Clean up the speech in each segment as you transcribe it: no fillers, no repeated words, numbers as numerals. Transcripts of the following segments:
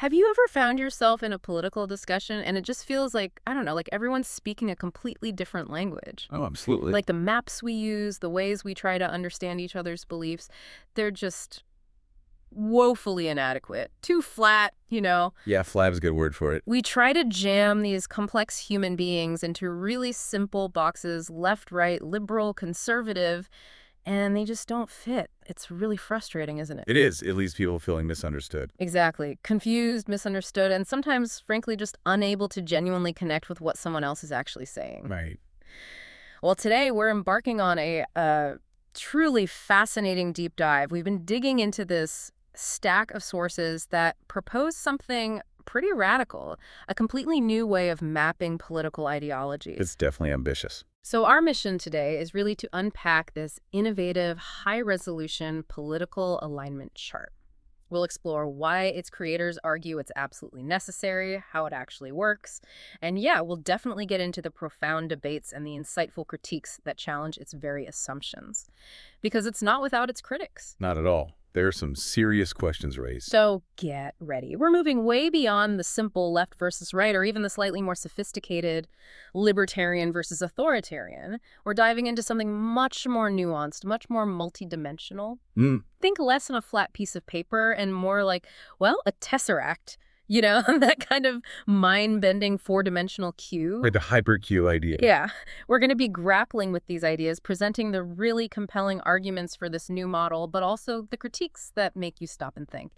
Have you ever found yourself in a political discussion and it just feels like, I don't know, like everyone's speaking a completely different language? Oh, absolutely. Like the maps we use, the ways we try to understand each other's beliefs, they're just woefully inadequate. Too flat. Yeah, flab's a good word for it. We try to jam these complex human beings into really simple boxes, left, right, liberal, conservative, and they just don't fit. It's really frustrating, isn't it? It is. It leaves people feeling misunderstood. Exactly. Confused, misunderstood, and sometimes, frankly, just unable to genuinely connect with what someone else is actually saying. Right. Well, today we're embarking on a truly fascinating deep dive. We've been digging into this stack of sources that propose something pretty radical, a completely new way of mapping political ideologies. It's definitely ambitious. So our mission today is really to unpack this innovative, high-resolution political alignment chart. We'll explore why its creators argue it's absolutely necessary, how it actually works, and yeah, we'll definitely get into the profound debates and the insightful critiques that challenge its very assumptions. Because it's not without its critics. Not at all. There are some serious questions raised. So get ready. We're moving way beyond the simple left versus right, or even the slightly more sophisticated libertarian versus authoritarian. We're diving into something much more nuanced, much more multidimensional. Think less on a flat piece of paper and more like, well, a tesseract. That kind of mind-bending four-dimensional cube. Like the hyper-Q idea. Yeah, we're going to be grappling with these ideas, presenting the really compelling arguments for this new model, but also the critiques that make you stop and think.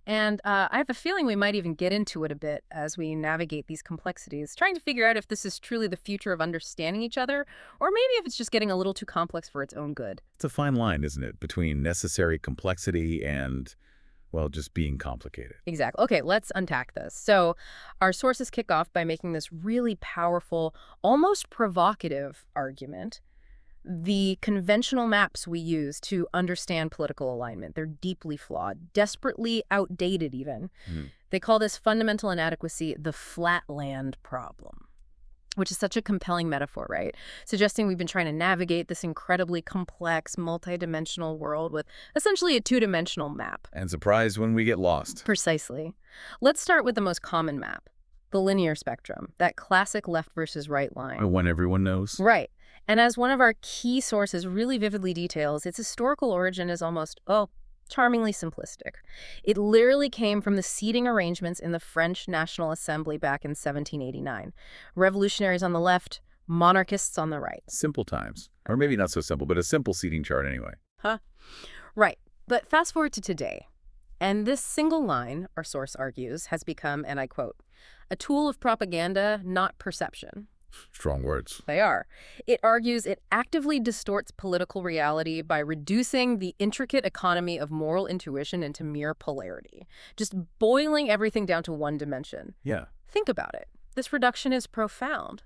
And I have a feeling we might even get into it a bit as we navigate these complexities, trying to figure out if this is truly the future of understanding each other, or maybe if it's just getting a little too complex for its own good. It's a fine line, isn't it, between necessary complexity and, well, just being complicated. Exactly. Okay, let's unpack this. So our sources kick off by making this really powerful, almost provocative argument. The conventional maps we use to understand political alignment, they're deeply flawed, desperately outdated even. They call this fundamental inadequacy the flatland problem, which is such a compelling metaphor, right? Suggesting we've been trying to navigate this incredibly complex, multidimensional world with essentially a two-dimensional map. And surprised when we get lost. Precisely. Let's start with the most common map, the linear spectrum, that classic left versus right line. One everyone knows. Right. And as one of our key sources really vividly details, its historical origin is almost, charmingly simplistic. It literally came from the seating arrangements in the French National Assembly back in 1789. Revolutionaries on the left, monarchists on the right. Simple times. Or maybe not so simple, but a simple seating chart anyway. Right. But fast forward to today. And this single line, our source argues, has become, and I quote, a tool of propaganda, not perception. Strong words. They are. It argues it actively distorts political reality by reducing the intricate economy of moral intuition into mere polarity, just boiling everything down to one dimension. Yeah. Think about it. This reduction is profound.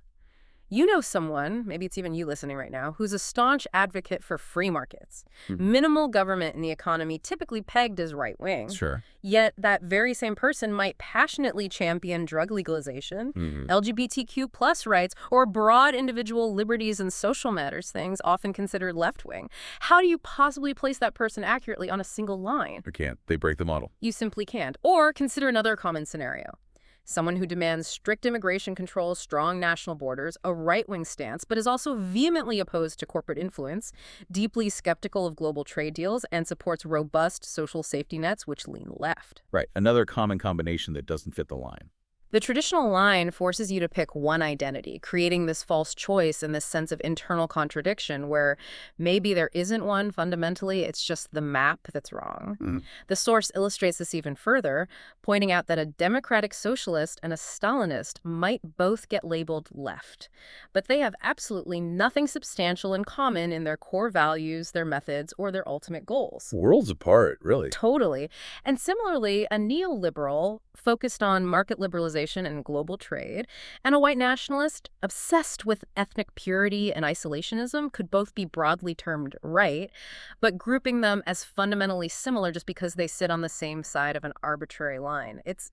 You know someone, maybe it's even you listening right now, who's a staunch advocate for free markets, minimal government in the economy, typically pegged as right-wing. Sure. Yet that very same person might passionately champion drug legalization, LGBTQ plus rights, or broad individual liberties and social matters, things often considered left-wing. How do you possibly place that person accurately on a single line? You can't. They break the model. You simply can't. Or consider another common scenario. Someone who demands strict immigration controls, strong national borders, a right-wing stance, but is also vehemently opposed to corporate influence, deeply skeptical of global trade deals, and supports robust social safety nets which lean left. Right. Another common combination that doesn't fit the line. The traditional line forces you to pick one identity, creating this false choice and this sense of internal contradiction where maybe there isn't one fundamentally, it's just the map that's wrong. The source illustrates this even further, pointing out that a democratic socialist and a Stalinist might both get labeled left, but they have absolutely nothing substantial in common in their core values, their methods, or their ultimate goals. Worlds apart, really. Totally. And similarly, a neoliberal focused on market liberalization and global trade, and a white nationalist obsessed with ethnic purity and isolationism could both be broadly termed right, but grouping them as fundamentally similar just because they sit on the same side of an arbitrary line. It's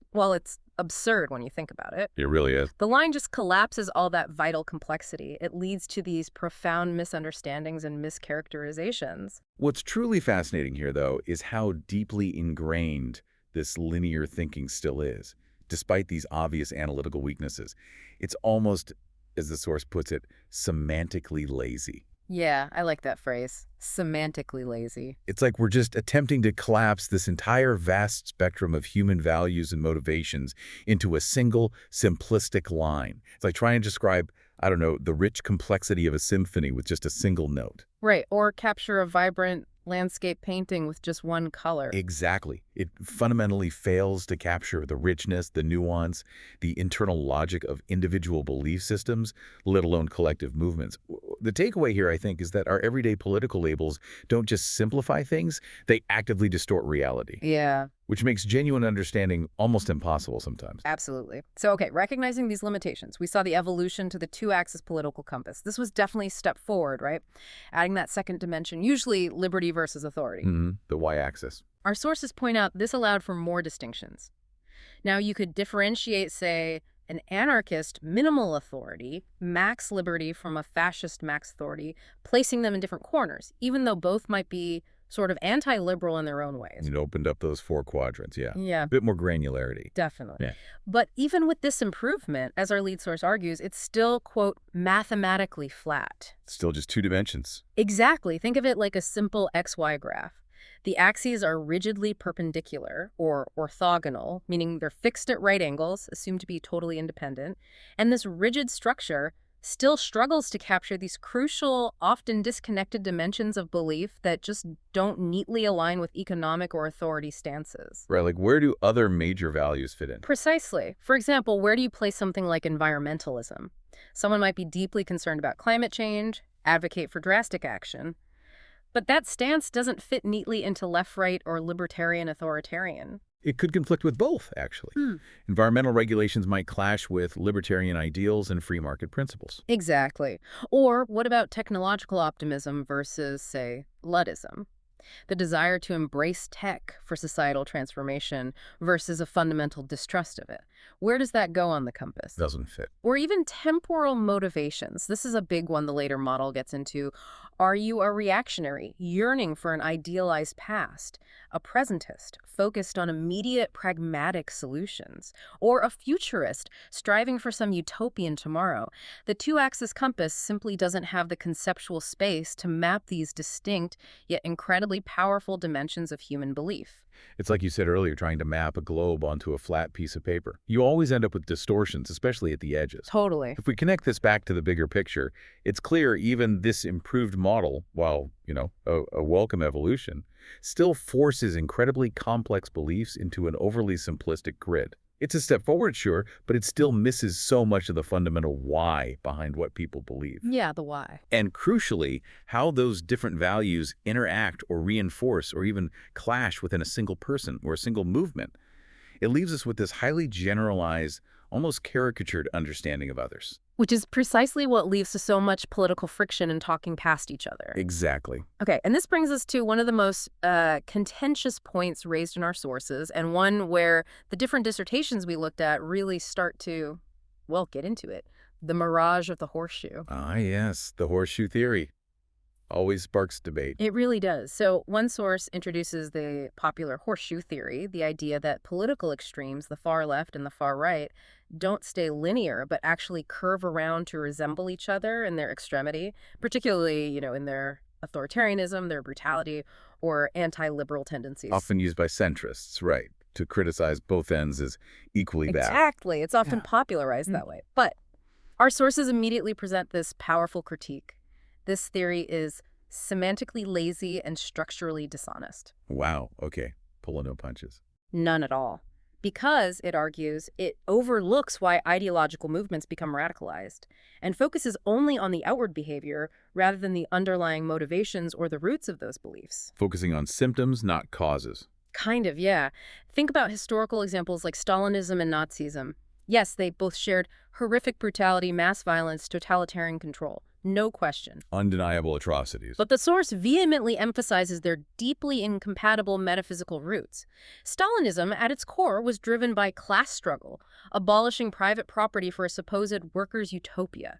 absurd when you think about it. It really is. The line just collapses all that vital complexity. It leads to these profound misunderstandings and mischaracterizations. What's truly fascinating here, though, is how deeply ingrained this linear thinking still is, despite these obvious analytical weaknesses. It's almost, as the source puts it, semantically lazy. Yeah, I like that phrase. Semantically lazy. It's like we're just attempting to collapse this entire vast spectrum of human values and motivations into a single, simplistic line. It's like trying to describe, I don't know, the rich complexity of a symphony with just a single note. Right, or capture a vibrant landscape painting with just one color. Exactly. It fundamentally fails to capture the richness, the nuance, the internal logic of individual belief systems, let alone collective movements. The takeaway here, I think, is that our everyday political labels don't just simplify things, they actively distort reality, Yeah, which makes genuine understanding almost impossible sometimes. absolutely. So, okay, recognizing these limitations, we saw the evolution to the two-axis political compass. This was definitely a step forward, right? Adding that second dimension, usually liberty versus authority. The y-axis. Our sources point out this allowed for more distinctions. Now, you could differentiate, say, an anarchist minimal authority, max liberty, from a fascist max authority, placing them in different corners, even though both might be sort of anti-liberal in their own ways. It opened up those four quadrants, yeah. Yeah, A bit more granularity. definitely. Yeah. But even with this improvement, as our lead source argues, it's still, quote, mathematically flat. Still just two dimensions. Exactly. Think of it like a simple XY graph. The axes are rigidly perpendicular, or orthogonal, meaning they're fixed at right angles, assumed to be totally independent. And this rigid structure still struggles to capture these crucial, often disconnected dimensions of belief that just don't neatly align with economic or authority stances. Right, like where do other major values fit in? Precisely. For example, where do you place something like environmentalism? Someone might be deeply concerned about climate change, advocate for drastic action, but that stance doesn't fit neatly into left-right or libertarian-authoritarian. It could conflict with both, actually. Environmental regulations might clash with libertarian ideals and free market principles. Exactly. Or what about technological optimism versus, say, Luddism? The desire to embrace tech for societal transformation versus a fundamental distrust of it. Where does that go on the compass? Doesn't fit. Or even temporal motivations. This is a big one the later model gets into. Are you a reactionary, yearning for an idealized past? A presentist, focused on immediate pragmatic solutions? Or a futurist, striving for some utopian tomorrow? The two-axis compass simply doesn't have the conceptual space to map these distinct yet incredibly powerful dimensions of human belief. It's like you said earlier, trying to map a globe onto a flat piece of paper. You always end up with distortions, especially at the edges. Totally. If we connect this back to the bigger picture, it's clear even this improved model, while, a welcome evolution, still forces incredibly complex beliefs into an overly simplistic grid. It's a step forward, sure, but it still misses so much of the fundamental why behind what people believe. Yeah, the why. And crucially, how those different values interact or reinforce or even clash within a single person or a single movement. It leaves us with this highly generalized, almost caricatured understanding of others. Which is precisely what leads to so much political friction and talking past each other. Exactly. Okay, and this brings us to one of the most contentious points raised in our sources, and one where the different dissertations we looked at really start to, well, get into it. The mirage of the horseshoe. Ah, yes, the horseshoe theory. Always sparks debate. It really does. So one source introduces the popular horseshoe theory, the idea that political extremes, the far left and the far right, don't stay linear, but actually curve around to resemble each other in their extremity, particularly, in their authoritarianism, their brutality, or anti-liberal tendencies. Often used by centrists, right, to criticize both ends as equally bad. Exactly. It's often Yeah. popularized that way. But our sources immediately present this powerful critique. This theory is semantically lazy and structurally dishonest. Wow, okay, pulling no punches. None at all. Because, it argues, it overlooks why ideological movements become radicalized and focuses only on the outward behavior rather than the underlying motivations or the roots of those beliefs. Focusing on symptoms, not causes. Kind of, yeah. Think about historical examples like Stalinism and Nazism. Yes, they both shared horrific brutality, mass violence, totalitarian control. No question. Undeniable atrocities. But the source vehemently emphasizes their deeply incompatible metaphysical roots. Stalinism, at its core, was driven by class struggle, abolishing private property for a supposed workers' utopia.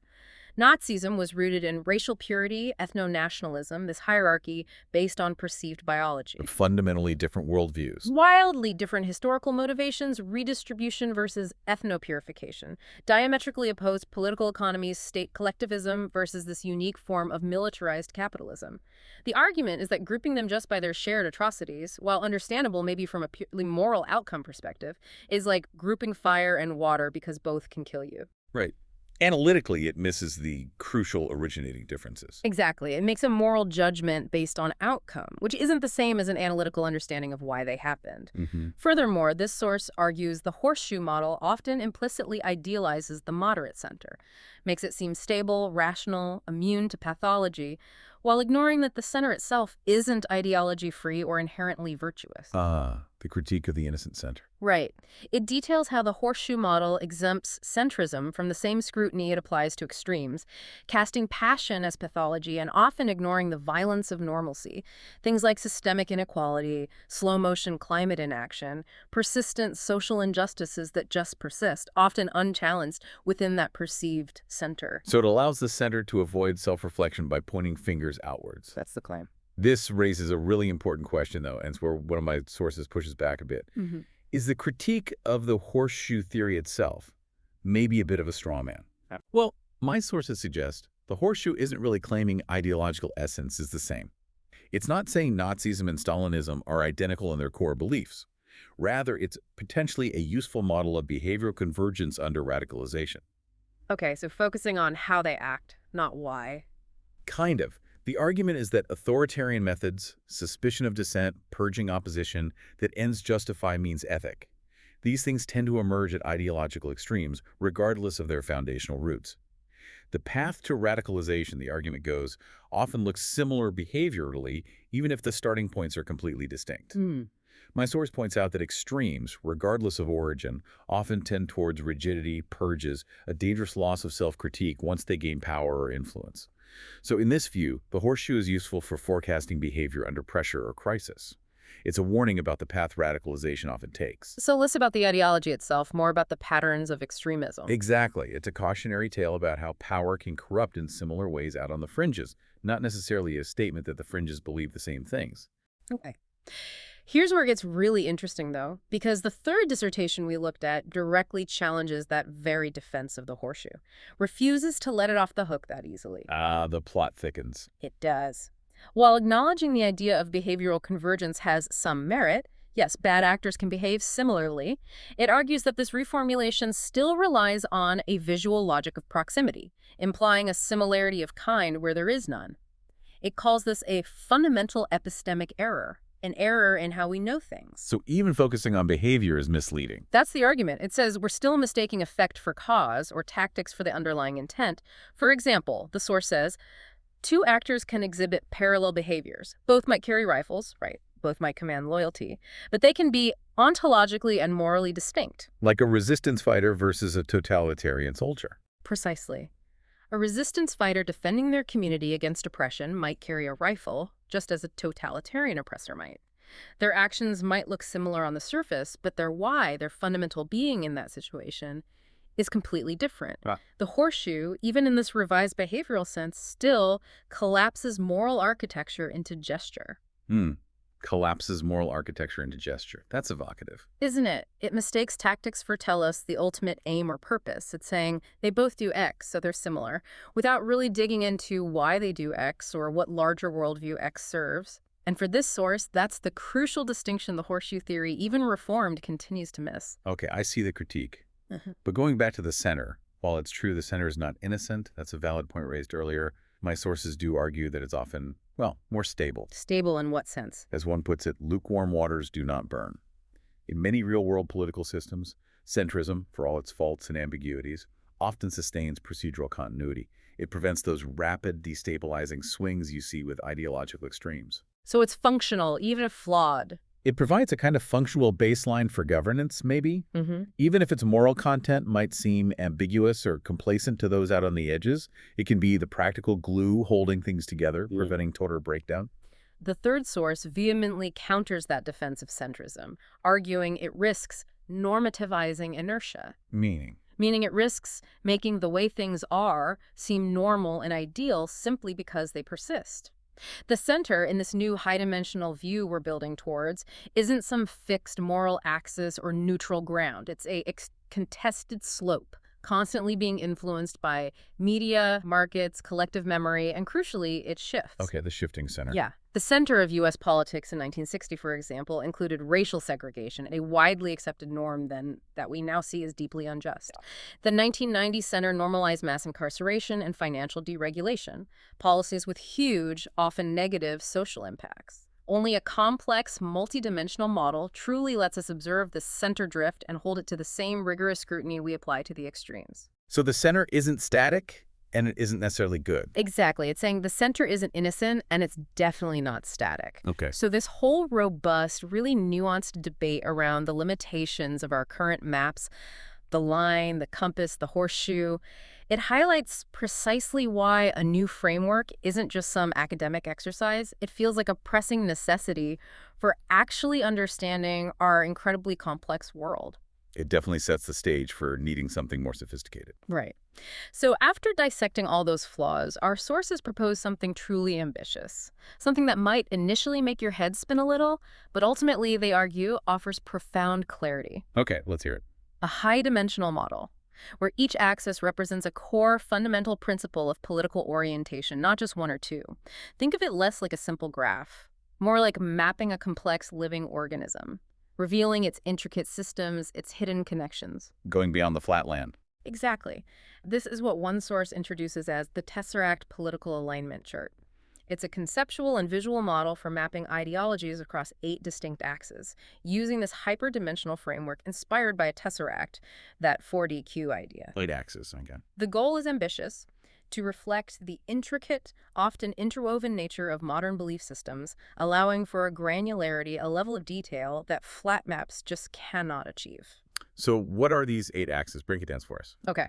Nazism was rooted in racial purity, ethno-nationalism, this hierarchy based on perceived biology. Fundamentally different worldviews. Wildly different historical motivations, redistribution versus ethno-purification. Diametrically opposed political economies, state collectivism versus this unique form of militarized capitalism. The argument is that grouping them just by their shared atrocities, while understandable maybe from a purely moral outcome perspective, is like grouping fire and water because both can kill you. Right. Analytically, it misses the crucial originating differences. Exactly. It makes a moral judgment based on outcome, which isn't the same as an analytical understanding of why they happened. Furthermore, this source argues the horseshoe model often implicitly idealizes the moderate center, makes it seem stable, rational, immune to pathology, while ignoring that the center itself isn't ideology-free or inherently virtuous. The critique of the innocent center. Right. It details how the horseshoe model exempts centrism from the same scrutiny it applies to extremes, casting passion as pathology and often ignoring the violence of normalcy. Things like systemic inequality, slow-motion climate inaction, persistent social injustices that just persist, often unchallenged within that perceived center. So it allows the center to avoid self-reflection by pointing fingers outwards. That's the claim. This raises a really important question, though, and it's where one of my sources pushes back a bit. Is the critique of the horseshoe theory itself maybe a bit of a straw man? Well, my sources suggest the horseshoe isn't really claiming ideological essence is the same. It's not saying Nazism and Stalinism are identical in their core beliefs. Rather, it's potentially a useful model of behavioral convergence under radicalization. Okay, so focusing on how they act, not why. Kind of. The argument is that authoritarian methods, suspicion of dissent, purging opposition, that ends justify means ethic. These things tend to emerge at ideological extremes, regardless of their foundational roots. The path to radicalization, the argument goes, often looks similar behaviorally, even if the starting points are completely distinct. My source points out that extremes, regardless of origin, often tend towards rigidity, purges, a dangerous loss of self-critique once they gain power or influence. So in this view, the horseshoe is useful for forecasting behavior under pressure or crisis. It's a warning about the path radicalization often takes. So less about the ideology itself, more about the patterns of extremism. Exactly. It's a cautionary tale about how power can corrupt in similar ways out on the fringes, not necessarily a statement that the fringes believe the same things. Okay. Here's where it gets really interesting, though, because the third dissertation we looked at directly challenges that very defense of the horseshoe, refuses to let it off the hook that easily. The plot thickens. It does. While acknowledging the idea of behavioral convergence has some merit, yes, bad actors can behave similarly, it argues that this reformulation still relies on a visual logic of proximity, implying a similarity of kind where there is none. It calls this a fundamental epistemic error, an error in how we know things. So even focusing on behavior is misleading. That's the argument. It says we're still mistaking effect for cause or tactics for the underlying intent. For example, the source says, two actors can exhibit parallel behaviors. Both might carry rifles, right? Both might command loyalty, but they can be ontologically and morally distinct. Like a resistance fighter versus a totalitarian soldier. Precisely. A resistance fighter defending their community against oppression might carry a rifle, just as a totalitarian oppressor might. Their actions might look similar on the surface, but their why, their fundamental being in that situation, is completely different. The horseshoe, even in this revised behavioral sense, still collapses moral architecture into gesture. Collapses moral architecture into gesture. That's evocative. Isn't it? It mistakes tactics for telos, the ultimate aim or purpose. It's saying they both do X, so they're similar, without really digging into why they do X or what larger worldview X serves. And for this source, that's the crucial distinction the horseshoe theory, even reformed, continues to miss. Okay, I see the critique. But going back to the center, while it's true the center is not innocent, that's a valid point raised earlier, my sources do argue that it's often, well, more stable. Stable in what sense? As one puts it, lukewarm waters do not burn. In many real-world political systems, centrism, for all its faults and ambiguities, often sustains procedural continuity. It prevents those rapid, destabilizing swings you see with ideological extremes. So it's functional, even if flawed. It provides a kind of functional baseline for governance, maybe. Even if its moral content might seem ambiguous or complacent to those out on the edges, it can be the practical glue holding things together, preventing total breakdown. The third source vehemently counters that defense of centrism, arguing it risks normativizing inertia. Meaning? meaning it risks making the way things are seem normal and ideal simply because they persist. The center in this new high-dimensional view we're building towards isn't some fixed moral axis or neutral ground. It's a contested slope, constantly being influenced by media, markets, collective memory, and crucially, it shifts. Okay, the shifting center. Yeah. The center of U.S. politics in 1960, for example, included racial segregation, a widely accepted norm then that we now see as deeply unjust. The 1990 center normalized mass incarceration and financial deregulation, policies with huge, often negative social impacts. Only a complex, multidimensional model truly lets us observe this center drift and hold it to the same rigorous scrutiny we apply to the extremes. So the center isn't static, and it isn't necessarily good. Exactly. It's saying the center isn't innocent, and it's definitely not static. Okay. So this whole robust, really nuanced debate around the limitations of our current maps, the line, the compass, the horseshoe, it highlights precisely why a new framework isn't just some academic exercise. It feels like a pressing necessity for actually understanding our incredibly complex world. It definitely sets the stage for needing something more sophisticated. Right. So after dissecting all those flaws, our sources propose something truly ambitious, something that might initially make your head spin a little, but ultimately, they argue, offers profound clarity. Okay, let's hear it. A high-dimensional model, where each axis represents a core fundamental principle of political orientation, not just one or two. Think of it less like a simple graph, more like mapping a complex living organism, revealing its intricate systems, its hidden connections. Going beyond the flatland. Exactly. This is what one source introduces as the Tesseract political alignment chart. It's a conceptual and visual model for mapping ideologies across 8 distinct axes, using this hyperdimensional framework inspired by a tesseract, that 4DQ idea. 8 axis, okay. The goal is ambitious, to reflect the intricate, often interwoven nature of modern belief systems, allowing for a granularity, a level of detail that flat maps just cannot achieve. So what are these 8 axes? Break it down for us. Okay.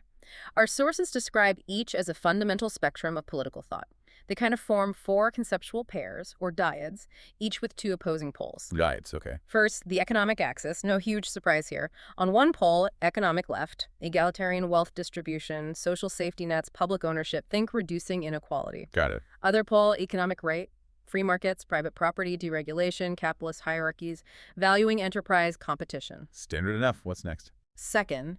Our sources describe each as a fundamental spectrum of political thought. They kind of form 4 conceptual pairs, or dyads, each with 2 opposing poles. Guides, okay. First, the economic axis, no huge surprise here. On one pole, economic left, egalitarian wealth distribution, social safety nets, public ownership, think reducing inequality. Got it. Other pole, economic right, free markets, private property, deregulation, capitalist hierarchies, valuing enterprise, competition. Standard enough. What's next? Second,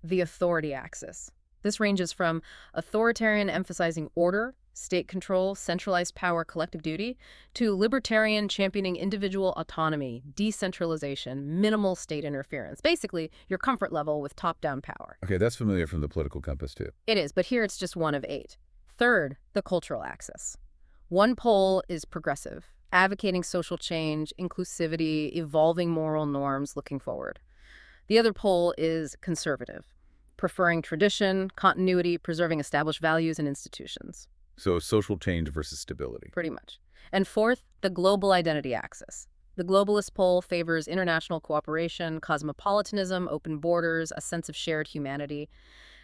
the authority axis. This ranges from authoritarian emphasizing order, state control, centralized power, collective duty, to libertarian championing individual autonomy, decentralization, minimal state interference. Basically, your comfort level with top-down power. Okay, that's familiar from the political compass, too. It is, but here it's just one of 8. Third, the cultural axis. One pole is progressive, advocating social change, inclusivity, evolving moral norms, looking forward. The other pole is conservative, preferring tradition, continuity, preserving established values and institutions. So social change versus stability. Pretty much. And fourth, the global identity axis. The globalist pole favors international cooperation, cosmopolitanism, open borders, a sense of shared humanity.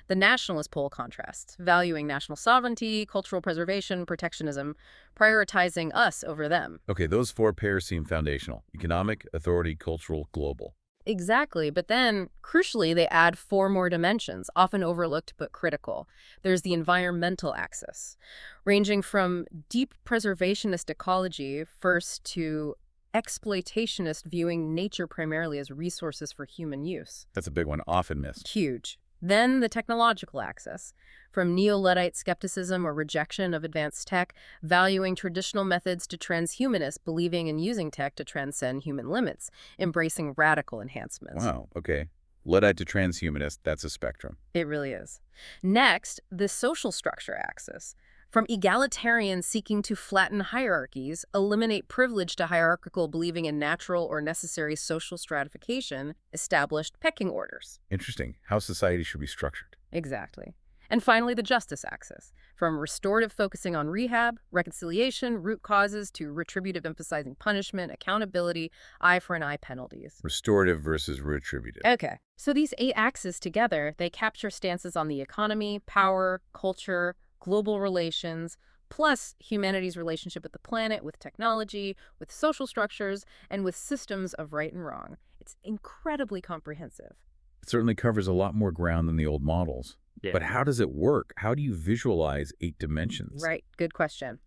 The nationalist pole contrasts, valuing national sovereignty, cultural preservation, protectionism, prioritizing us over them. Okay, those 4 pairs seem foundational. Economic, authority, cultural, global. Exactly, but then, crucially, they add 4 more dimensions, often overlooked but critical. There's the environmental axis, ranging from deep preservationist ecology first to exploitationist, viewing nature primarily as resources for human use. That's a big one, often missed. Huge. Then the technological axis, from neo-Luddite skepticism or rejection of advanced tech, valuing traditional methods, to transhumanists believing in using tech to transcend human limits, embracing radical enhancements. Wow, okay. Luddite to transhumanist, that's a spectrum. It really is. Next, the social structure axis. From egalitarian seeking to flatten hierarchies, eliminate privilege to hierarchical believing in natural or necessary social stratification, established pecking orders. Interesting. How society should be structured. Exactly. And finally, the justice axis. From restorative focusing on rehab, reconciliation, root causes, to retributive emphasizing punishment, accountability, eye for an eye penalties. Restorative versus retributive. Okay. So these 8 axes together, they capture stances on the economy, power, culture, global relations, plus humanity's relationship with the planet, with technology, with social structures, and with systems of right and wrong. It's incredibly comprehensive. It certainly covers a lot more ground than the old models. Yeah. But how does it work? How do you visualize 8 dimensions? Right, good question.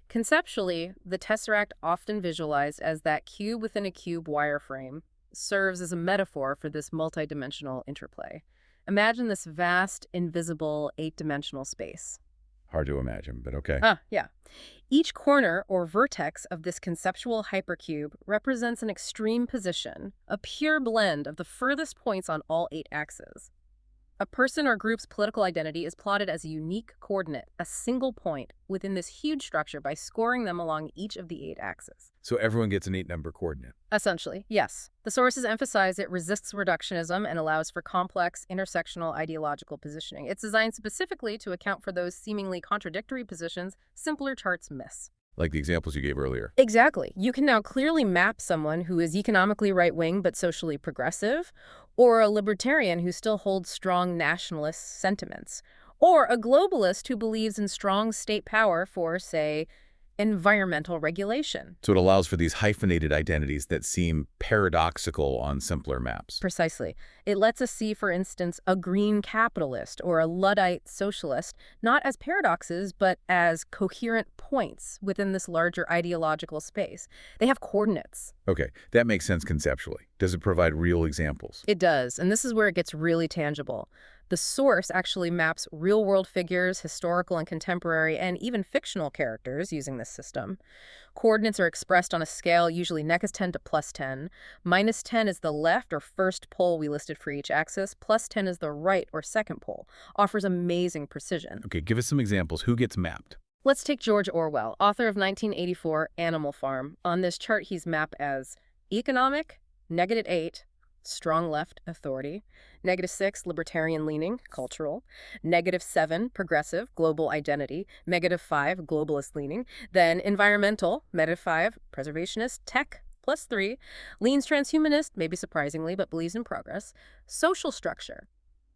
Conceptually, the tesseract, often visualized as that cube within a cube wireframe, serves as a metaphor for this multidimensional interplay. Imagine this vast, invisible, eight-dimensional space. Hard to imagine, but okay. Yeah. Each corner or vertex of this conceptual hypercube represents an extreme position, a pure blend of the furthest points on all 8 axes. A person or group's political identity is plotted as a unique coordinate, a single point, within this huge structure by scoring them along each of the 8 axes. So everyone gets an 8-number coordinate. Essentially, yes. The sources emphasize it resists reductionism and allows for complex, intersectional ideological positioning. It's designed specifically to account for those seemingly contradictory positions simpler charts miss. Like the examples you gave earlier. Exactly. You can now clearly map someone who is economically right-wing but socially progressive, or a libertarian who still holds strong nationalist sentiments, or a globalist who believes in strong state power for, say, environmental regulation. So it allows for these hyphenated identities that seem paradoxical on simpler maps. Precisely. It lets us see, for instance, a green capitalist or a Luddite socialist, not as paradoxes, but as coherent points within this larger ideological space. They have coordinates. Okay, that makes sense conceptually. Does it provide real examples? It does, and this is where it gets really tangible. The source actually maps real-world figures, historical and contemporary, and even fictional characters using this system. Coordinates are expressed on a scale usually -10 to +10. -10 is the left or first pole we listed for each axis. +10 is the right or second pole. Offers amazing precision. Okay, give us some examples. Who gets mapped? Let's take George Orwell, author of 1984, Animal Farm. On this chart, he's mapped as economic, -8, strong left, authority, -6, libertarian leaning, cultural, -7, progressive, global identity, -5, globalist leaning, then environmental, -5, preservationist, tech, +3, leans transhumanist, maybe surprisingly, but believes in progress, social structure,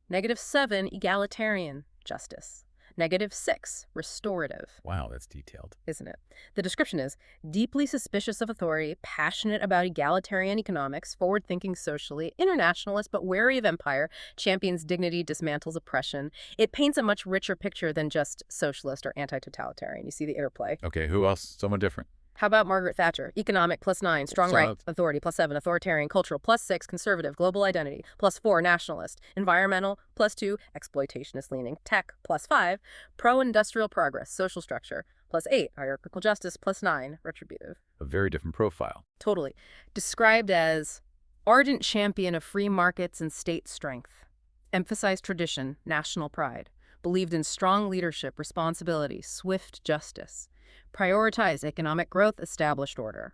-7, egalitarian, justice, -6, restorative. Wow, that's detailed. Isn't it? The description is deeply suspicious of authority, passionate about egalitarian economics, forward-thinking socially, internationalist but wary of empire, champions dignity, dismantles oppression. It paints a much richer picture than just socialist or anti-totalitarian. You see the interplay. Okay, who else? Someone different. How about Margaret Thatcher? Economic +9, strong So- right, authority +7, authoritarian, cultural +6, conservative, global identity +4, nationalist, environmental +2, exploitationist leaning, tech +5, pro-industrial progress, social structure +8, hierarchical justice +9, retributive. A very different profile. Totally. Described as ardent champion of free markets and state strength. Emphasized tradition, national pride. Believed in strong leadership, responsibility, swift justice. Prioritized economic growth, established order.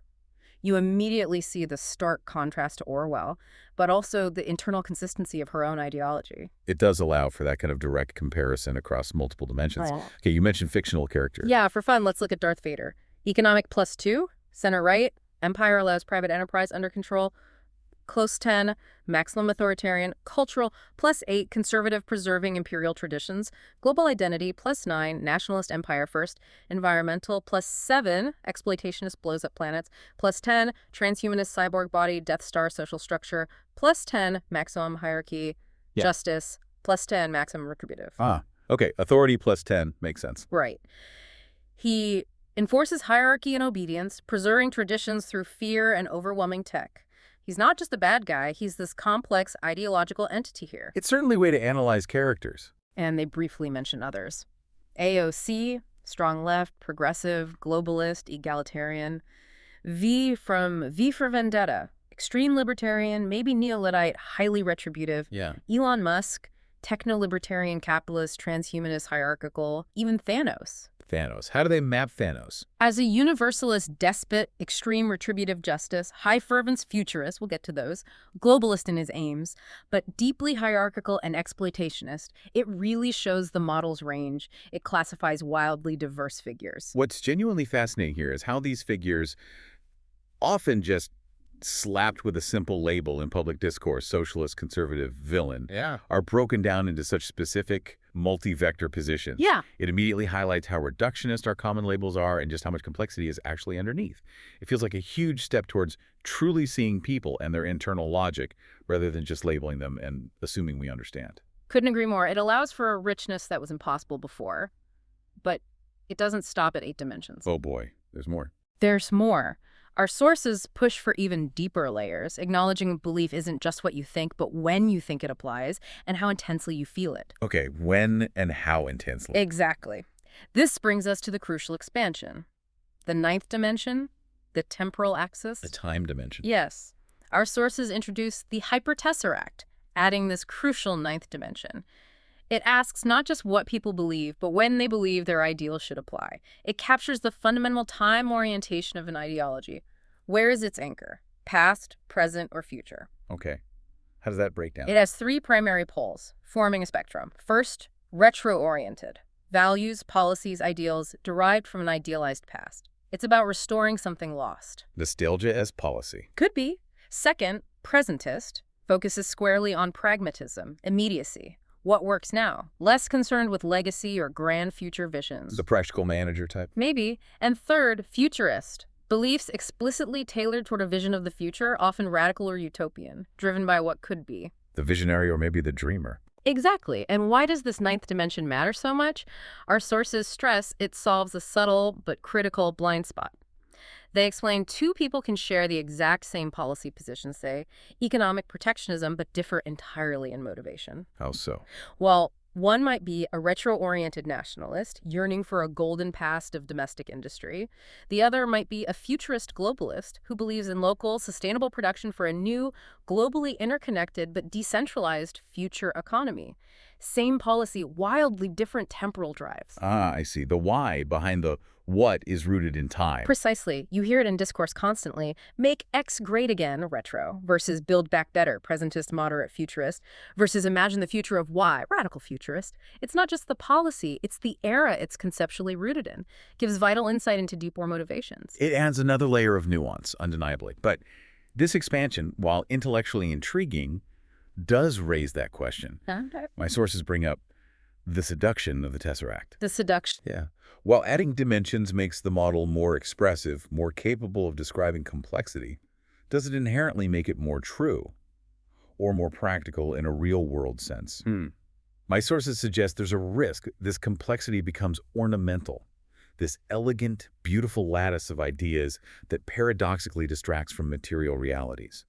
You immediately see the stark contrast to Orwell, but also the internal consistency of her own ideology. It does allow for that kind of direct comparison across multiple dimensions. Okay, you mentioned fictional characters. Yeah, for fun, let's look at Darth Vader. Economic +2, center right, empire allows private enterprise under control, close 10, maximum authoritarian, cultural +8, conservative preserving imperial traditions, global identity +9, nationalist empire first, environmental +7, exploitationist blows up planets, +10, transhumanist cyborg body, Death Star social structure, +10, maximum hierarchy, Yeah. justice, +10, maximum retributive. Okay, authority +10 makes sense. Right. He enforces hierarchy and obedience, preserving traditions through fear and overwhelming tech. He's not just a bad guy, he's this complex ideological entity here. It's certainly a way to analyze characters. And they briefly mention others. AOC, strong left, progressive, globalist, egalitarian. V for Vendetta, extreme libertarian, maybe neo-Luddite, highly retributive. Yeah. Elon Musk, techno-libertarian capitalist, transhumanist, hierarchical. Even Thanos. Thanos. How do they map Thanos? As a universalist despot, extreme retributive justice, high fervence futurist, we'll get to those, globalist in his aims, but deeply hierarchical and exploitationist, it really shows the model's range. It classifies wildly diverse figures. What's genuinely fascinating here is how these figures, often just slapped with a simple label in public discourse, socialist, conservative, villain, Yeah. are broken down into such specific, multi-vector positions. Yeah. It immediately highlights how reductionist our common labels are and just how much complexity is actually underneath. It feels like a huge step towards truly seeing people and their internal logic rather than just labeling them and assuming we understand. Couldn't agree more. It allows for a richness that was impossible before, but it doesn't stop at 8 dimensions. Oh boy, there's more. There's more. Our sources push for even deeper layers, acknowledging belief isn't just what you think, but when you think it applies and how intensely you feel it. Okay, when and how intensely? Exactly. This brings us to the crucial expansion. The 9th dimension, the temporal axis. The time dimension. Yes. Our sources introduce the Hyper-Tesseract, adding this crucial 9th dimension. It asks not just what people believe, but when they believe their ideals should apply. It captures the fundamental time orientation of an ideology. Where is its anchor? Past, present, or future? Okay. How does that break down? It has 3 primary poles, forming a spectrum. First, retro-oriented. Values, policies, ideals derived from an idealized past. It's about restoring something lost. Nostalgia as policy. Could be. Second, presentist. Focuses squarely on pragmatism, immediacy. What works now? Less concerned with legacy or grand future visions. The practical manager type. Maybe. And third, futurist. Beliefs explicitly tailored toward a vision of the future, often radical or utopian, driven by what could be. The visionary or maybe the dreamer. Exactly. And why does this 9th dimension matter so much? Our sources stress it solves a subtle but critical blind spot. They explain 2 people can share the exact same policy position, say, economic protectionism, but differ entirely in motivation. How so? Well, one might be a retro-oriented nationalist, yearning for a golden past of domestic industry. The other might be a futurist globalist who believes in local, sustainable production for a new, globally interconnected but decentralized future economy. Same policy, wildly different temporal drives. Ah, I see. The why behind the what is rooted in time. Precisely. You hear it in discourse constantly. Make X great again, retro, versus build back better, presentist, moderate, futurist, versus imagine the future of Y, radical futurist. It's not just the policy, it's the era it's conceptually rooted in. Gives vital insight into deep war motivations. It adds another layer of nuance, undeniably. But this expansion, while intellectually intriguing, does raise that question. My sources bring up the seduction of the Tesseract. The seduction. Yeah. While adding dimensions makes the model more expressive, more capable of describing complexity, does it inherently make it more true or more practical in a real-world sense? My sources suggest there's a risk this complexity becomes ornamental, this elegant, beautiful lattice of ideas that paradoxically distracts from material realities,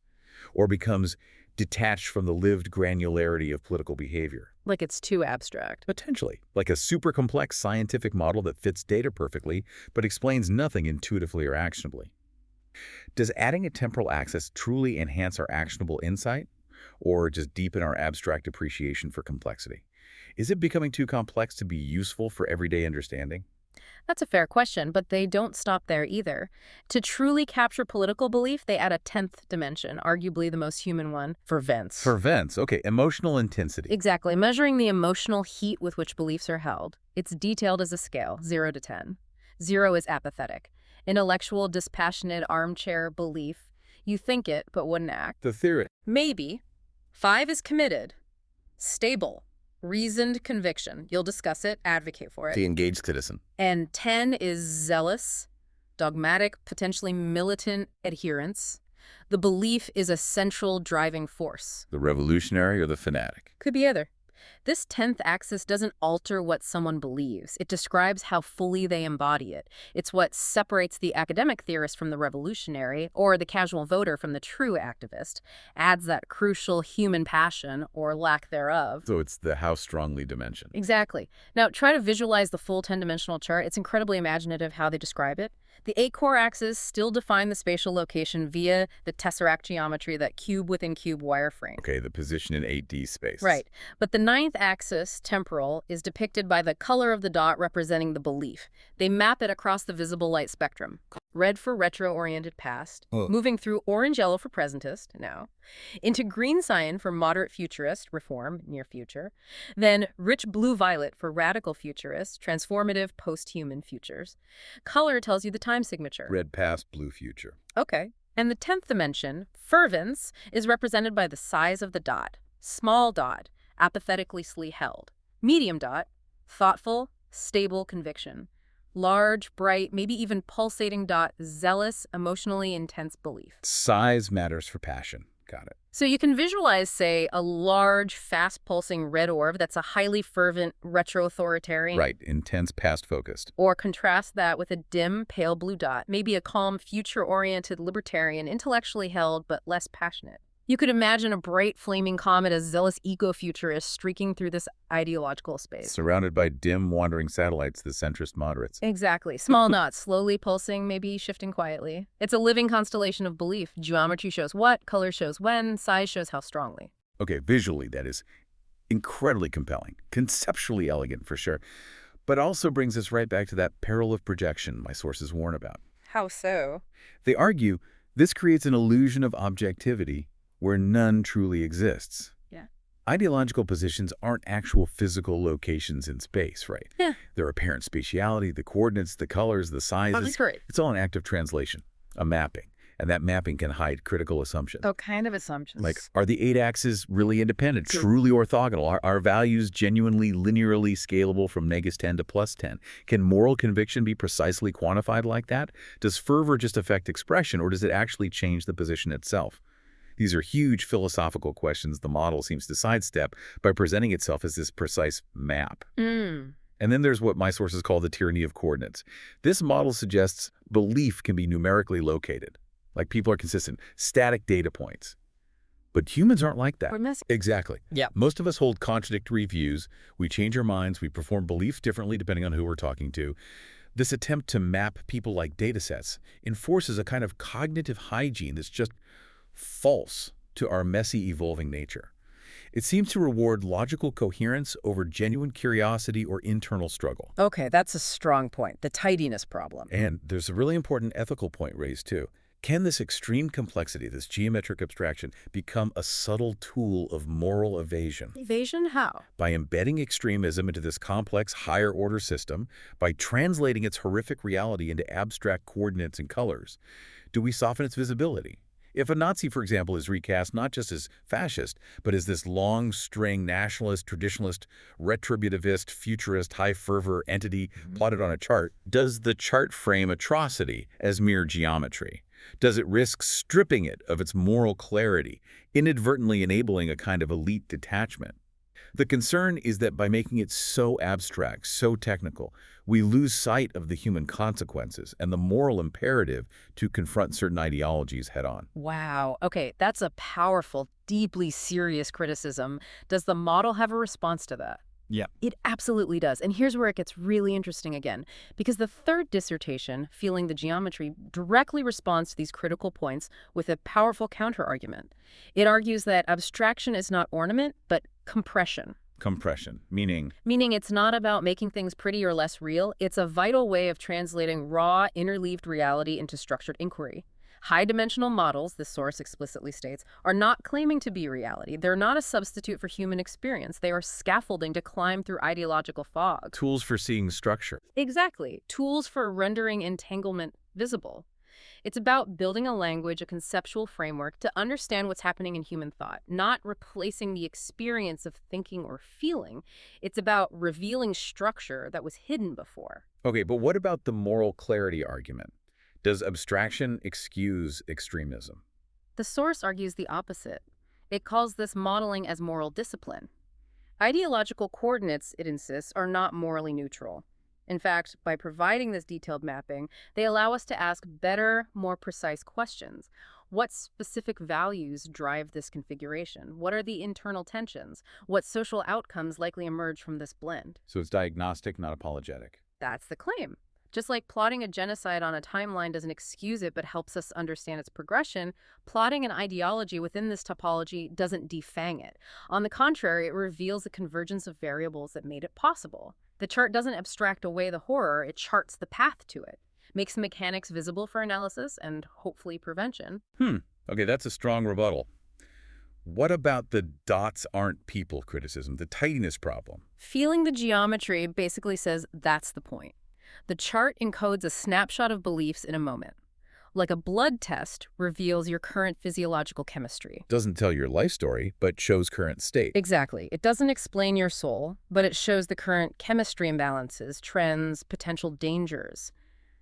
or becomes detached from the lived granularity of political behavior. Like it's too abstract. Potentially, like a super complex scientific model that fits data perfectly but explains nothing intuitively or actionably. Does adding a temporal axis truly enhance our actionable insight, or just deepen our abstract appreciation for complexity? Is it becoming too complex to be useful for everyday understanding? That's a fair question, but they don't stop there either. To truly capture political belief, they add a 10th dimension, arguably the most human one, fervence. Fervence, okay, emotional intensity. Exactly, measuring the emotional heat with which beliefs are held. It's detailed as a scale, 0 to 10. 0 is apathetic. Intellectual, dispassionate, armchair belief. You think it, but wouldn't act. The theory. Maybe. 5 is committed. Stable. Reasoned conviction. You'll discuss it, advocate for it. The engaged citizen. And 10 is zealous, dogmatic, potentially militant adherence. The belief is a central driving force. The revolutionary or the fanatic? Could be either. This 10th axis doesn't alter what someone believes. It describes how fully they embody it. It's what separates the academic theorist from the revolutionary, or the casual voter from the true activist, adds that crucial human passion, or lack thereof. So it's the how strongly dimension. Exactly. Now, try to visualize the full 10-dimensional chart. It's incredibly imaginative how they describe it. The 8 core axes still define the spatial location via the tesseract geometry, that cube-within-cube wireframe. Okay, the position in 8D space. Right. But the 9th axis, temporal, is depicted by the color of the dot representing the belief. They map it across the visible light spectrum. Red for retro-oriented past, moving through orange-yellow for presentist, now, into green cyan for moderate futurist, reform, near future, then rich blue-violet for radical futurist, transformative, post-human futures. Color tells you the time signature. Red past, blue future. Okay. And the 10th dimension, fervence, is represented by the size of the dot. Small dot, apathetically held. Medium dot, thoughtful, stable conviction. Large, bright, maybe even pulsating dot, zealous, emotionally intense belief. Size matters for passion. Got it. So you can visualize, say, a large, fast-pulsing red orb that's a highly fervent retro-authoritarian. Right, intense, past-focused. Or contrast that with a dim, pale blue dot, maybe a calm, future-oriented libertarian, intellectually held but less passionate. You could imagine a bright, flaming comet, a zealous eco-futurist streaking through this ideological space. Surrounded by dim, wandering satellites, the centrist moderates. Exactly. Small dots, slowly pulsing, maybe shifting quietly. It's a living constellation of belief. Geometry shows what, color shows when, size shows how strongly. Okay, visually, that is incredibly compelling. Conceptually elegant, for sure. But also brings us right back to that peril of projection my sources warn about. How so? They argue this creates an illusion of objectivity where none truly exists. Yeah. Ideological positions aren't actual physical locations in space, right? Yeah. Their apparent spatiality, the coordinates, the colors, the sizes, That's correct. it's all an act of translation, a mapping. And that mapping can hide critical assumptions. Oh, kind of assumptions. Like, are the 8 axes really independent, True. truly orthogonal? Are our values genuinely linearly scalable from -10 to +10? Can moral conviction be precisely quantified like that? Does fervor just affect expression, or does it actually change the position itself? These are huge philosophical questions the model seems to sidestep by presenting itself as this precise map. Mm. And then there's what my sources call the tyranny of coordinates. This model suggests belief can be numerically located. Like, people are consistent, static data points. But humans aren't like that. We're messy. Exactly. Yeah. Most of us hold contradictory views. We change our minds. We perform belief differently depending on who we're talking to. This attempt to map people like data sets enforces a kind of cognitive hygiene that's just false to our messy, evolving nature. It seems to reward logical coherence over genuine curiosity or internal struggle. Okay, that's a strong point. The tidiness problem. And there's a really important ethical point raised, too. Can this extreme complexity, this geometric abstraction, become a subtle tool of moral evasion? Evasion? How? By embedding extremism into this complex, higher-order system, by translating its horrific reality into abstract coordinates and colors, do we soften its visibility? If a Nazi, for example, is recast not just as fascist, but as this long-string nationalist, traditionalist, retributivist, futurist, high-fervor entity plotted on a chart, does the chart frame atrocity as mere geometry? Does it risk stripping it of its moral clarity, inadvertently enabling a kind of elite detachment? The concern is that by making it so abstract, so technical, we lose sight of the human consequences and the moral imperative to confront certain ideologies head-on. Wow. Okay, that's a powerful, deeply serious criticism. Does the model have a response to that? Yeah. It absolutely does. And here's where it gets really interesting again, because the third dissertation, Feeling the Geometry, directly responds to these critical points with a powerful counterargument. It argues that abstraction is not ornament, but compression. Compression, meaning? Meaning it's not about making things pretty or less real. It's a vital way of translating raw, interleaved reality into structured inquiry. High-dimensional models, this source explicitly states, are not claiming to be reality. They're not a substitute for human experience. They are scaffolding to climb through ideological fog. Tools for seeing structure. Exactly. Tools for rendering entanglement visible. It's about building a language, a conceptual framework to understand what's happening in human thought, not replacing the experience of thinking or feeling. It's about revealing structure that was hidden before. Okay, but what about the moral clarity argument? Does abstraction excuse extremism? The source argues the opposite. It calls this modeling as moral discipline. Ideological coordinates, it insists, are not morally neutral. In fact, by providing this detailed mapping, they allow us to ask better, more precise questions. What specific values drive this configuration? What are the internal tensions? What social outcomes likely emerge from this blend? So it's diagnostic, not apologetic. That's the claim. Just like plotting a genocide on a timeline doesn't excuse it but helps us understand its progression, plotting an ideology within this topology doesn't defang it. On the contrary, it reveals the convergence of variables that made it possible. The chart doesn't abstract away the horror, it charts the path to it, makes the mechanics visible for analysis and hopefully prevention. Okay, that's a strong rebuttal. What about the dots aren't people criticism, the tidiness problem? Feeling the Geometry basically says that's the point. The chart encodes a snapshot of beliefs in a moment. like a blood test reveals your current physiological chemistry. Doesn't tell your life story, but shows current state. Exactly. It doesn't explain your soul, but it shows the current chemistry imbalances, trends, potential dangers.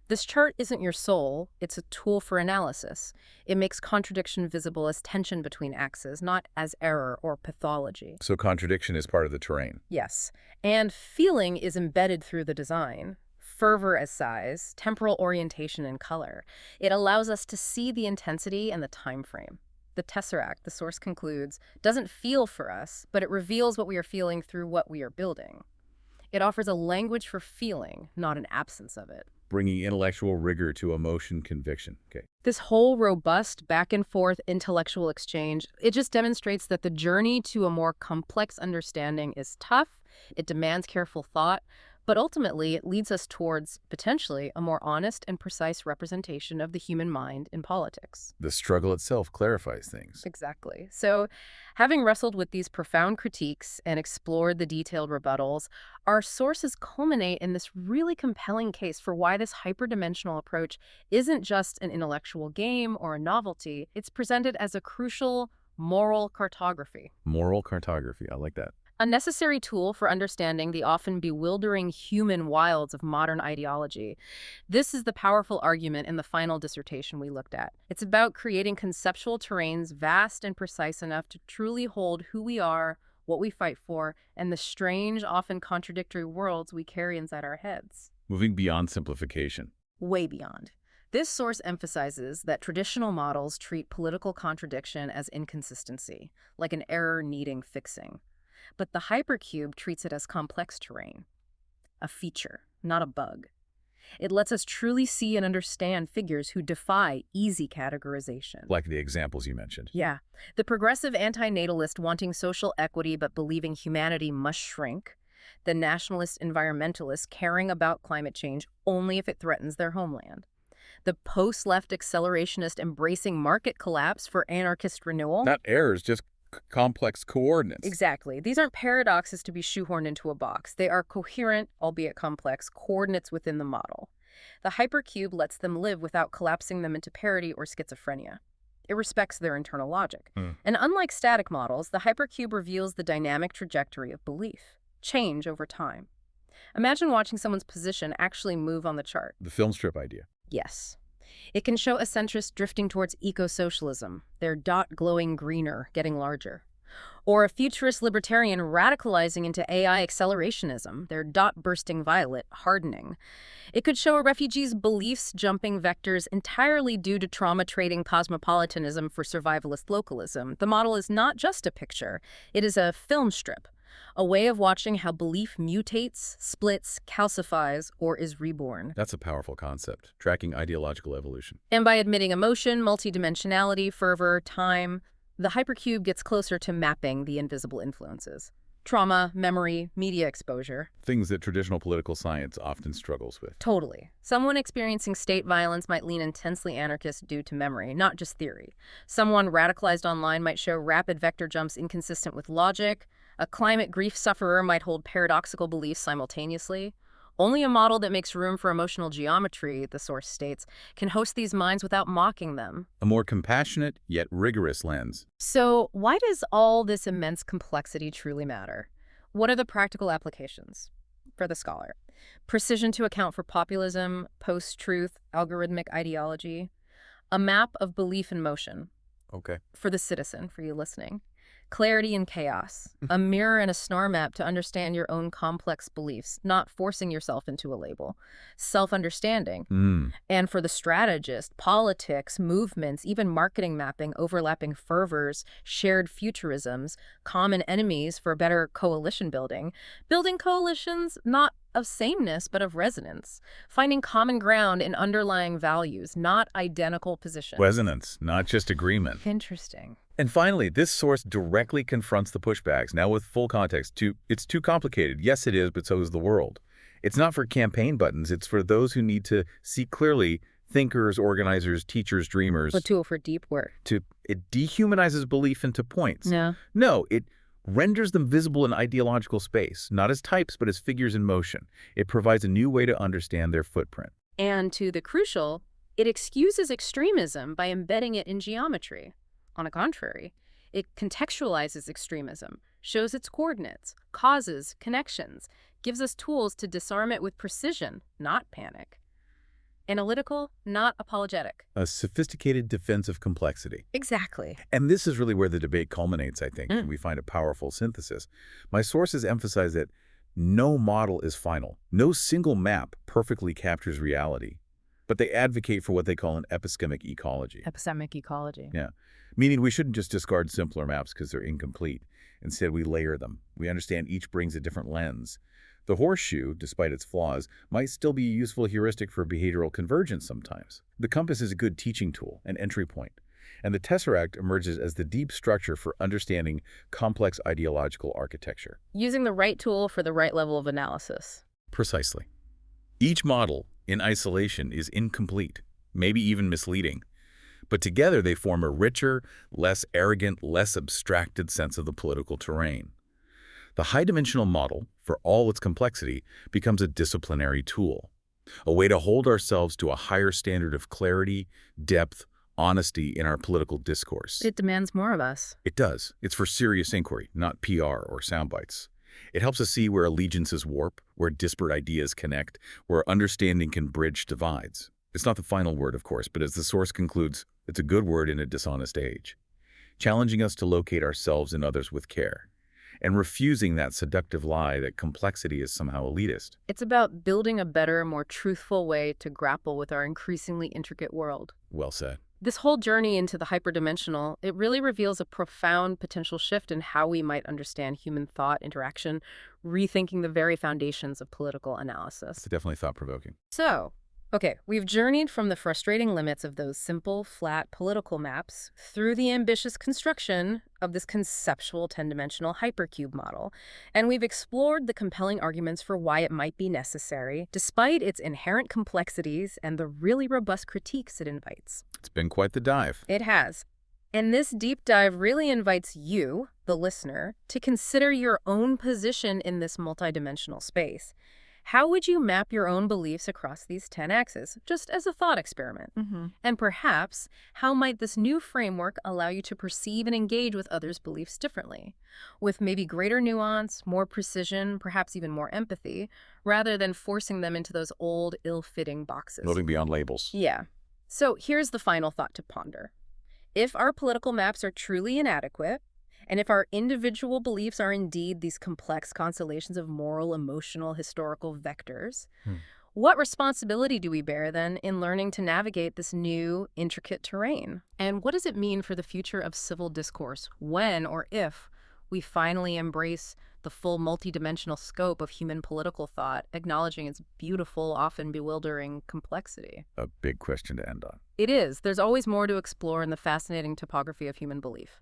This chart isn't your soul, it's a tool for analysis. It makes contradiction visible as tension between axes, not as error or pathology. So contradiction is part of the terrain. Yes. And feeling is embedded through the design. Fervor as size, temporal orientation and color. It allows us to see the intensity and the time frame. The Tesseract, the source concludes, doesn't feel for us, but it reveals what we are feeling through what we are building. It offers a language for feeling, not an absence of it. Bringing intellectual rigor to emotion conviction. Okay. This whole robust back-and-forth intellectual exchange, it just demonstrates that the journey to a more complex understanding is tough, it demands careful thought, but ultimately it leads us towards, potentially, a more honest and precise representation of the human mind in politics. The struggle itself clarifies things. Exactly. So, having wrestled with these profound critiques and explored the detailed rebuttals, our sources culminate in this really compelling case for why this hyperdimensional approach isn't just an intellectual game or a novelty. It's presented as a crucial moral cartography. Moral cartography. I like that. A necessary tool for understanding the often bewildering human wilds of modern ideology. This is the powerful argument in the final dissertation we looked at. It's about creating conceptual terrains vast and precise enough to truly hold who we are, what we fight for, and the strange, often contradictory worlds we carry inside our heads. Moving beyond simplification. Way beyond. This source emphasizes that traditional models treat political contradiction as inconsistency, like an error needing fixing. But the hypercube treats it as complex terrain, a feature, not a bug. It lets us truly see and understand figures who defy easy categorization. Like the examples you mentioned. Yeah. The progressive antinatalist wanting social equity but believing humanity must shrink. The nationalist environmentalist caring about climate change only if it threatens their homeland. The post-left accelerationist embracing market collapse for anarchist renewal. Not errors, just complex coordinates. Exactly. These aren't paradoxes to be shoehorned into a box. They are coherent, albeit complex, coordinates within the model. The hypercube lets them live without collapsing them into parity or schizophrenia. It respects their internal logic. And unlike static models, the hypercube reveals the dynamic trajectory of belief, change over time. Imagine watching someone's position actually move on the chart. The film strip idea. Yes. It can show a centrist drifting towards eco-socialism, their dot glowing greener, getting larger. Or a futurist libertarian radicalizing into AI accelerationism, their dot bursting violet, hardening. It could show a refugee's beliefs jumping vectors entirely due to trauma-trading cosmopolitanism for survivalist localism. The model is not just a picture, it is a film strip. A way of watching how belief mutates, splits, calcifies, or is reborn. That's a powerful concept, tracking ideological evolution. And by admitting emotion, multidimensionality, fervor, time, the hypercube gets closer to mapping the invisible influences. Trauma, memory, media exposure. Things that traditional political science often struggles with. Totally. Someone experiencing state violence might lean intensely anarchist due to memory, not just theory. Someone radicalized online might show rapid vector jumps inconsistent with logic. A climate grief sufferer might hold paradoxical beliefs simultaneously. Only a model that makes room for emotional geometry, the source states, can host these minds without mocking them. A more compassionate, yet rigorous lens. So, why does all this immense complexity truly matter? What are the practical applications for the scholar? Precision to account for populism, post-truth, algorithmic ideology. A map of belief in motion. Okay. For the citizen, for you listening. Clarity and chaos, a mirror and a snore map to understand your own complex beliefs, not forcing yourself into a label. Self-understanding. And for the strategist, politics, movements, even marketing mapping, overlapping fervors, shared futurisms, common enemies for better coalition building. Building coalitions not of sameness, but of resonance. Finding common ground in underlying values, not identical positions. Resonance, not just agreement. Interesting. And finally, this source directly confronts the pushbacks, now with full context. It's too complicated. Yes, it is, but so is the world. It's not for campaign buttons. It's for those who need to see clearly, thinkers, organizers, teachers, dreamers. A tool for deep work. It dehumanizes belief into points. No, it renders them visible in ideological space, not as types, but as figures in motion. It provides a new way to understand their footprint. And to the crucial, It excuses extremism by embedding it in geometry. On the contrary, it contextualizes extremism, shows its coordinates, causes, connections, gives us tools to disarm it with precision, not panic. Analytical, not apologetic. A sophisticated defense of complexity. Exactly. And this is really where the debate culminates, I think, and we find a powerful synthesis. My sources emphasize that no model is final. No single map perfectly captures reality. But they advocate for what they call an epistemic ecology. Epistemic ecology. Yeah. Meaning we shouldn't just discard simpler maps because they're incomplete. Instead, we layer them. We understand each brings a different lens. The horseshoe, despite its flaws, might still be a useful heuristic for behavioral convergence sometimes. The compass is a good teaching tool, an entry point. And the tesseract emerges as the deep structure for understanding complex ideological architecture. Using the right tool for the right level of analysis. Precisely. Each model, in isolation, is incomplete, maybe even misleading. But together they form a richer, less arrogant, less abstracted sense of the political terrain. The high-dimensional model, for all its complexity, becomes a disciplinary tool, a way to hold ourselves to a higher standard of clarity, depth, honesty in our political discourse. It demands more of us. It does. It's for serious inquiry, not PR or sound bites. It helps us see where allegiances warp, where disparate ideas connect, where understanding can bridge divides. It's not the final word, of course, but as the source concludes, it's a good word in a dishonest age, challenging us to locate ourselves and others with care, and refusing that seductive lie that complexity is somehow elitist. It's about building a better, more truthful way to grapple with our increasingly intricate world. Well said. This whole journey into the hyperdimensional, it really reveals a profound potential shift in how we might understand human thought interaction, rethinking the very foundations of political analysis. It's definitely thought-provoking. So, okay, we've journeyed from the frustrating limits of those simple, flat political maps through the ambitious construction of this conceptual 10-dimensional hypercube model, and we've explored the compelling arguments for why it might be necessary, despite its inherent complexities and the really robust critiques it invites. It's been quite the dive. It has. And this deep dive really invites you, the listener, to consider your own position in this multidimensional space. How would you map your own beliefs across these 10 axes, just as a thought experiment? And perhaps, how might this new framework allow you to perceive and engage with others' beliefs differently, with maybe greater nuance, more precision, perhaps even more empathy, rather than forcing them into those old, ill-fitting boxes? Moving beyond labels. Yeah. So here's the final thought to ponder. If our political maps are truly inadequate, and if our individual beliefs are indeed these complex constellations of moral, emotional, historical vectors, what responsibility do we bear then in learning to navigate this new, intricate terrain? And what does it mean for the future of civil discourse when or if we finally embrace the full multidimensional scope of human political thought, acknowledging its beautiful, often bewildering complexity? A big question to end on. It is. There's always more to explore in the fascinating topography of human belief.